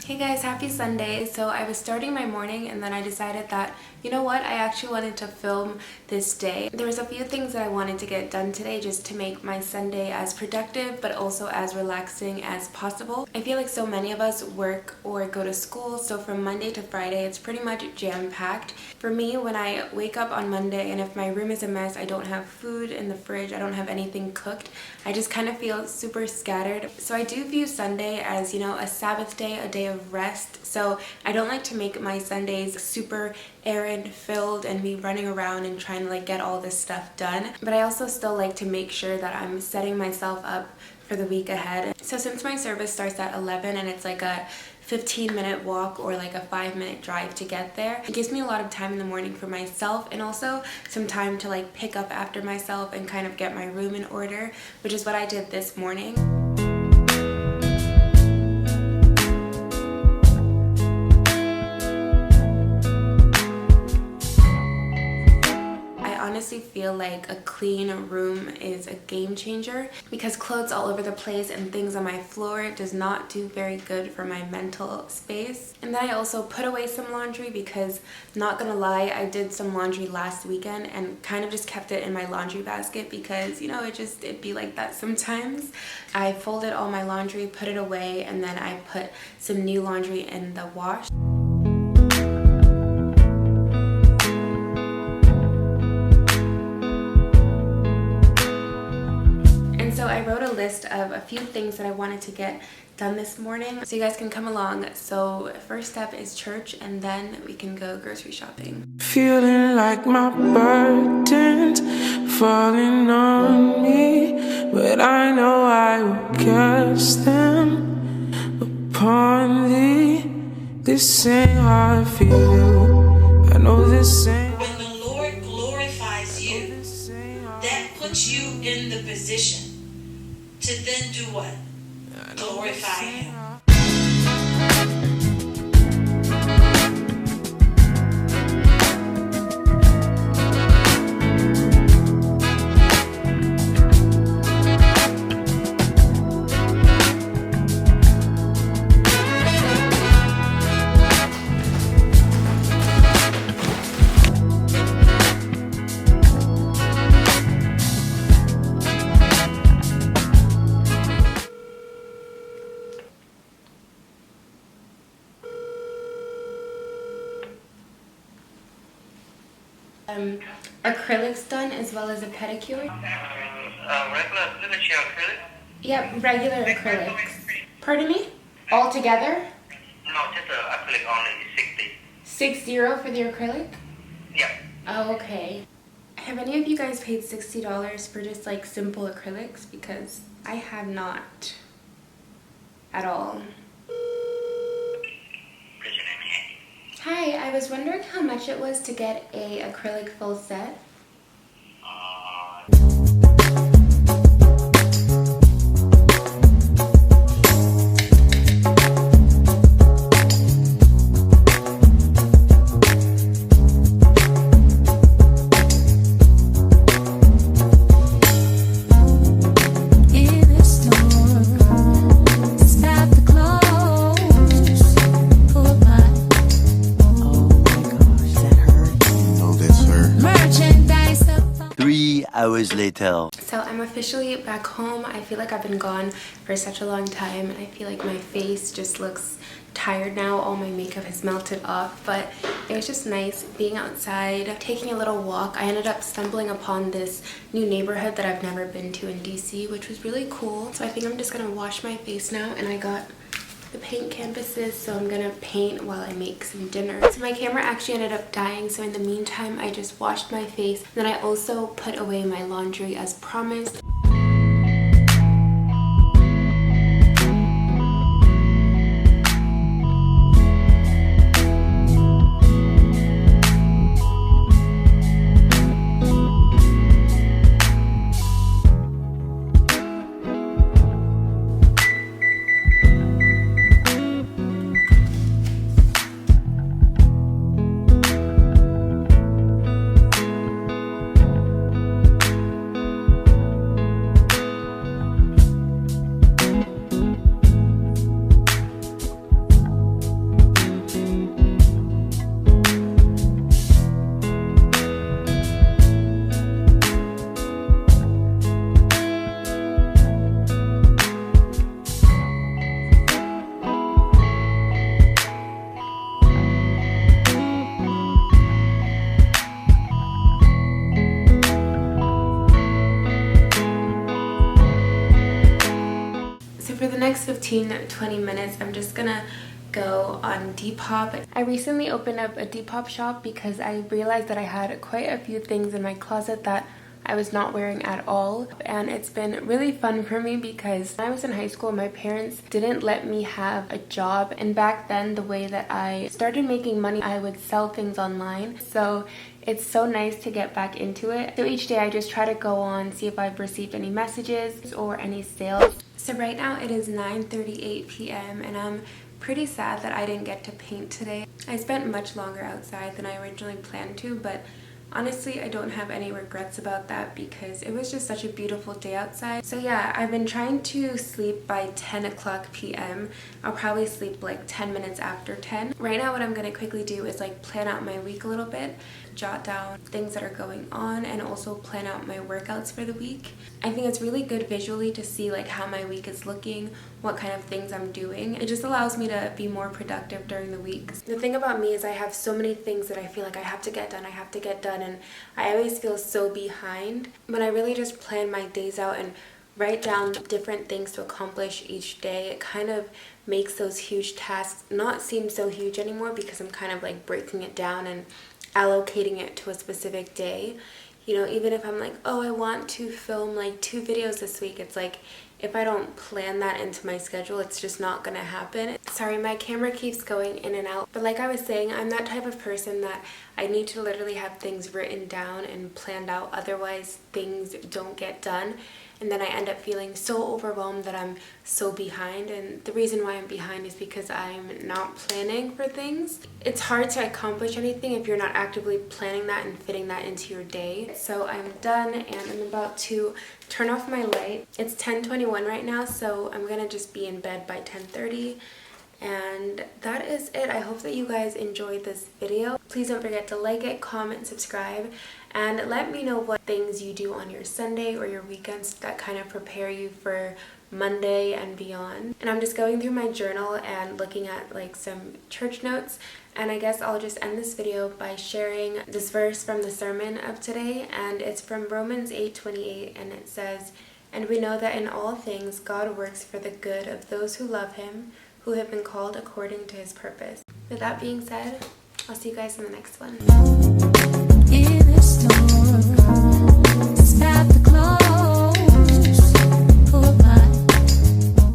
Hey guys, happy Sunday. So I was starting my morning and then I decided that, you know what, I actually wanted to film this day. There was a few things that I wanted to get done today just to make my Sunday as productive but also as relaxing as possible. I feel like so many of us work or go to school, so from Monday to Friday it's pretty much jam-packed. For me, when I wake up on Monday and if my room is a mess, I don't have food in the fridge, I don't have anything cooked, I just kind of feel super scattered. So I do view Sunday as, you know, a Sabbath day, a day of rest. So I don't like to make my Sundays super errand filled and me running around and trying to like get all this stuff done. But I also still like to make sure that I'm setting myself up for the week ahead. So since my service starts at 11 and it's like a 15-minute walk or like a 5-minute drive to get there, it gives me a lot of time in the morning for myself and also some time to like pick up after myself and kind of get my room in order, which is what I did this morning. I honestly feel like a clean room is a game changer because clothes all over the place and things on my floor does not do very good for my mental space. And then I also put away some laundry because, not gonna lie, I did some laundry last weekend and kind of just kept it in my laundry basket because, you know, it'd be like that sometimes. I folded all my laundry, put it away, and then I put some new laundry in the wash. So I wrote a list of a few things that I wanted to get done this morning so you guys can come along. So first step is church and then we can go grocery shopping. Feeling like my burdens falling on me, but I know I will cast them upon thee. This ain't hard for you. I know this ain't. When the Lord glorifies you, that puts you in the position to then do what? Glorify Him. Acrylics done as well as a pedicure. Regular signature acrylic? Yep, regular acrylics. Pardon me? All together? No, just acrylic only, 60. 60 for the acrylic? Yeah. Oh, okay. Have any of you guys paid $60 for just like simple acrylics? Because I have not at all. Hi, I was wondering how much it was to get a acrylic full set. Hours later. So I'm officially back home. I feel like I've been gone for such a long time and I feel like my face just looks tired now. All my makeup has melted off, but it was just nice being outside, taking a little walk. I ended up stumbling upon this new neighborhood that I've never been to in DC, which was really cool. So I think I'm just gonna wash my face now, and I got the paint canvases, so I'm gonna paint while I make some dinner. So my camera actually ended up dying, so in the meantime I just washed my face. Then I also put away my laundry as promised. 15-20 minutes, I'm just gonna go on Depop. I recently opened up a Depop shop because I realized that I had quite a few things in my closet that I was not wearing at all, and it's been really fun for me because when I was in high school, my parents didn't let me have a job, and back then the way that I started making money, I would sell things online. So it's so nice to get back into it. So each day I just try to go on, see if I've received any messages or any sales. So right now it is 9:38 p.m. and I'm pretty sad that I didn't get to paint today. I spent much longer outside than I originally planned to, but honestly, I don't have any regrets about that because it was just such a beautiful day outside. So yeah, I've been trying to sleep by 10 o'clock p.m. I'll probably sleep like 10 minutes after 10. Right now what I'm going to quickly do is like plan out my week a little bit, jot down things that are going on, and also plan out my workouts for the week. I think it's really good visually to see like how my week is looking, what kind of things I'm doing. It just allows me to be more productive during the week. The thing about me is I have so many things that I feel like I have to get done, and I always feel so behind. When I really just plan my days out and write down different things to accomplish each day, it kind of makes those huge tasks not seem so huge anymore because I'm kind of like breaking it down and allocating it to a specific day. You know, even if I'm like, oh, I want to film like 2 videos this week, it's like if I don't plan that into my schedule, it's just not gonna happen. Sorry, my camera keeps going in and out, but like I was saying, I'm that type of person that I need to literally have things written down and planned out, otherwise things don't get done. And then I end up feeling so overwhelmed that I'm so behind. And the reason why I'm behind is because I'm not planning for things. It's hard to accomplish anything if you're not actively planning that and fitting that into your day. So I'm done and I'm about to turn off my light. It's 10:21 right now, so I'm gonna just be in bed by 10:30. And that is it. I hope that you guys enjoyed this video. Please don't forget to like it, comment, subscribe, and let me know what things you do on your Sunday or your weekends that kind of prepare you for Monday and beyond. And I'm just going through my journal and looking at like some church notes, and I guess I'll just end this video by sharing this verse from the sermon of today, and it's from Romans 8:28, and it says, "And we know that in all things God works for the good of those who love him, who have been called according to his purpose." With that being said, I'll see you guys in the next one.